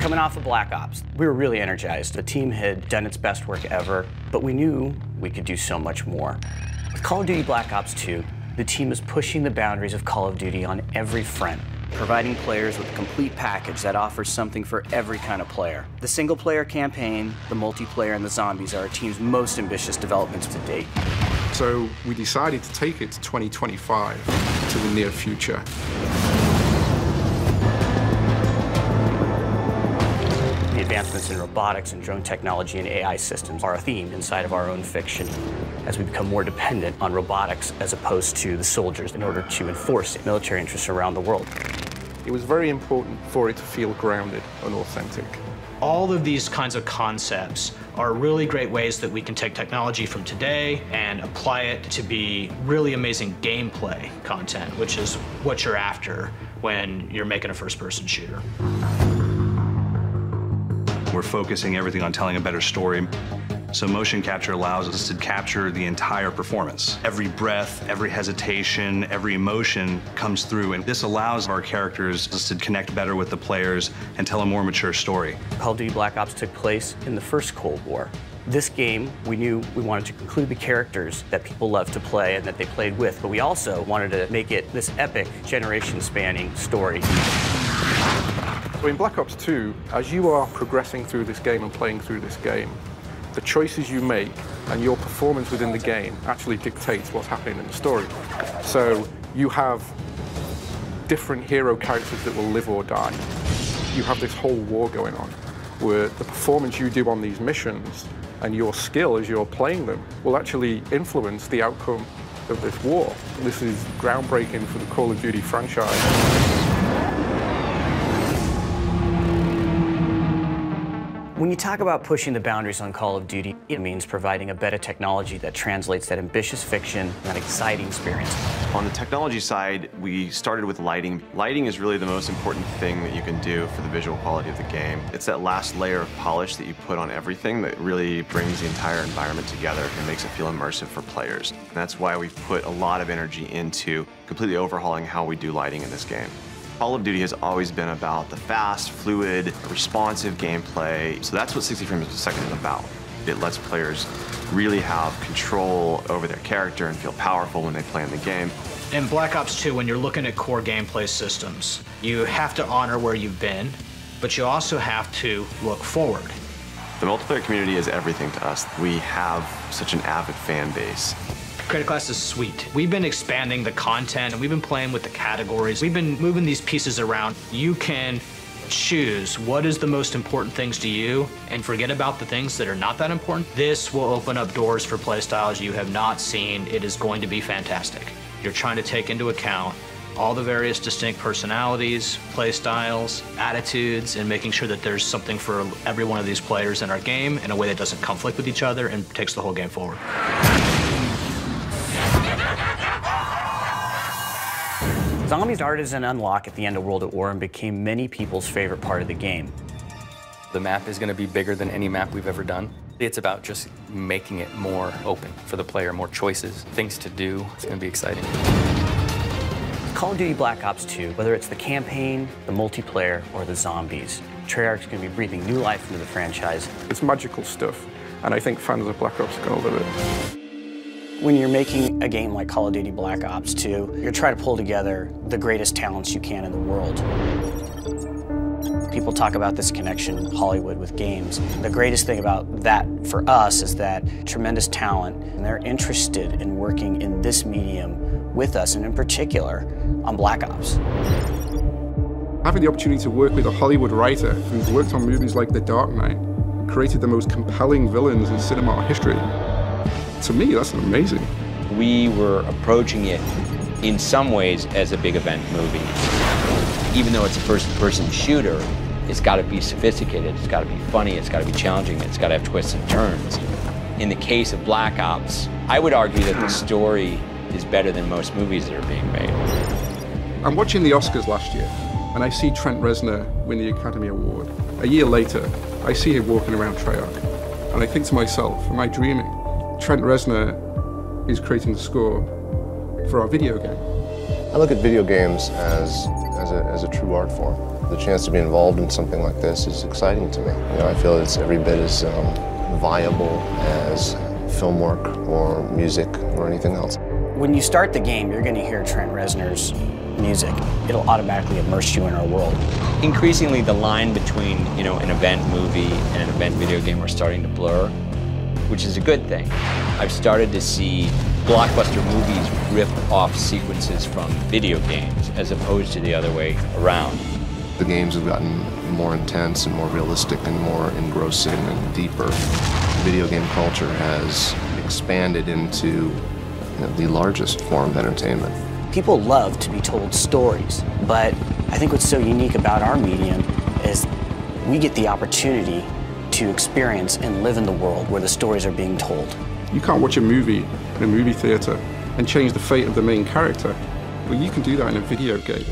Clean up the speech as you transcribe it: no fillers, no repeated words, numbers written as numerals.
Coming off of Black Ops, we were really energized. The team had done its best work ever, but we knew we could do so much more. With Call of Duty Black Ops 2, the team is pushing the boundaries of Call of Duty on every front, providing players with a complete package that offers something for every kind of player. The single-player campaign, the multiplayer, and the zombies are our team's most ambitious developments to date. So we decided to take it to 2025, to the near future. The advancements in robotics and drone technology and AI systems are a theme inside of our own fiction as we become more dependent on robotics as opposed to the soldiers in order to enforce military interests around the world. It was very important for it to feel grounded and authentic. All of these kinds of concepts are really great ways that we can take technology from today and apply it to be really amazing gameplay content, which is what you're after when you're making a first-person shooter. We're focusing everything on telling a better story. So motion capture allows us to capture the entire performance. Every breath, every hesitation, every emotion comes through, and this allows our characters to connect better with the players and tell a more mature story. Call of Duty Black Ops took place in the first Cold War. This game, we knew we wanted to include the characters that people loved to play and that they played with, but we also wanted to make it this epic, generation-spanning story. So in Black Ops 2, as you are progressing through this game and playing through this game, the choices you make and your performance within the game actually dictates what's happening in the story. So you have different hero characters that will live or die. You have this whole war going on, where the performance you do on these missions and your skill as you're playing them will actually influence the outcome of this war. This is groundbreaking for the Call of Duty franchise. When you talk about pushing the boundaries on Call of Duty, it means providing a better technology that translates that ambitious fiction, that exciting experience. On the technology side, we started with lighting. Lighting is really the most important thing that you can do for the visual quality of the game. It's that last layer of polish that you put on everything that really brings the entire environment together and makes it feel immersive for players. And that's why we've put a lot of energy into completely overhauling how we do lighting in this game. Call of Duty has always been about the fast, fluid, responsive gameplay. So that's what 60 frames per second is about. It lets players really have control over their character and feel powerful when they play in the game. In Black Ops 2, when you're looking at core gameplay systems, you have to honor where you've been, but you also have to look forward. The multiplayer community is everything to us. We have such an avid fan base. Creative Class is sweet. We've been expanding the content and we've been playing with the categories. We've been moving these pieces around. You can choose what is the most important things to you and forget about the things that are not that important. This will open up doors for play styles you have not seen. It is going to be fantastic. You're trying to take into account all the various distinct personalities, play styles, attitudes, and making sure that there's something for every one of these players in our game in a way that doesn't conflict with each other and takes the whole game forward. Zombies started as an unlock at the end of World at War and became many people's favorite part of the game. The map is going to be bigger than any map we've ever done. It's about just making it more open for the player, more choices, things to do. It's going to be exciting. Call of Duty Black Ops 2, whether it's the campaign, the multiplayer, or the zombies, Treyarch is going to be breathing new life into the franchise. It's magical stuff, and I think fans of Black Ops are going to love it. When you're making a game like Call of Duty Black Ops 2, you're trying to pull together the greatest talents you can in the world. People talk about this connection, Hollywood with games. The greatest thing about that for us is that tremendous talent, and they're interested in working in this medium with us, and in particular, on Black Ops. Having the opportunity to work with a Hollywood writer who's worked on movies like The Dark Knight, and created the most compelling villains in cinema history, to me, that's amazing. We were approaching it in some ways as a big event movie. Even though it's a first-person shooter, it's got to be sophisticated, it's got to be funny, it's got to be challenging, it's got to have twists and turns. In the case of Black Ops, I would argue that the story is better than most movies that are being made. I'm watching the Oscars last year, and I see Trent Reznor win the Academy Award. A year later, I see him walking around Treyarch, and I think to myself, am I dreaming? Trent Reznor is creating the score for our video game. I look at video games as a true art form. The chance to be involved in something like this is exciting to me. You know, I feel it's every bit as viable as film work or music or anything else. When you start the game, you're going to hear Trent Reznor's music. It'll automatically immerse you in our world. Increasingly, the line between, you know, an event movie and an event video game are starting to blur, which is a good thing. I've started to see blockbuster movies rip off sequences from video games as opposed to the other way around. The games have gotten more intense and more realistic and more engrossing and deeper. Video game culture has expanded into, you know, the largest form of entertainment. People love to be told stories, but I think what's so unique about our medium is we get the opportunity to experience and live in the world where the stories are being told. You can't watch a movie in a movie theater and change the fate of the main character. Well, you can do that in a video game.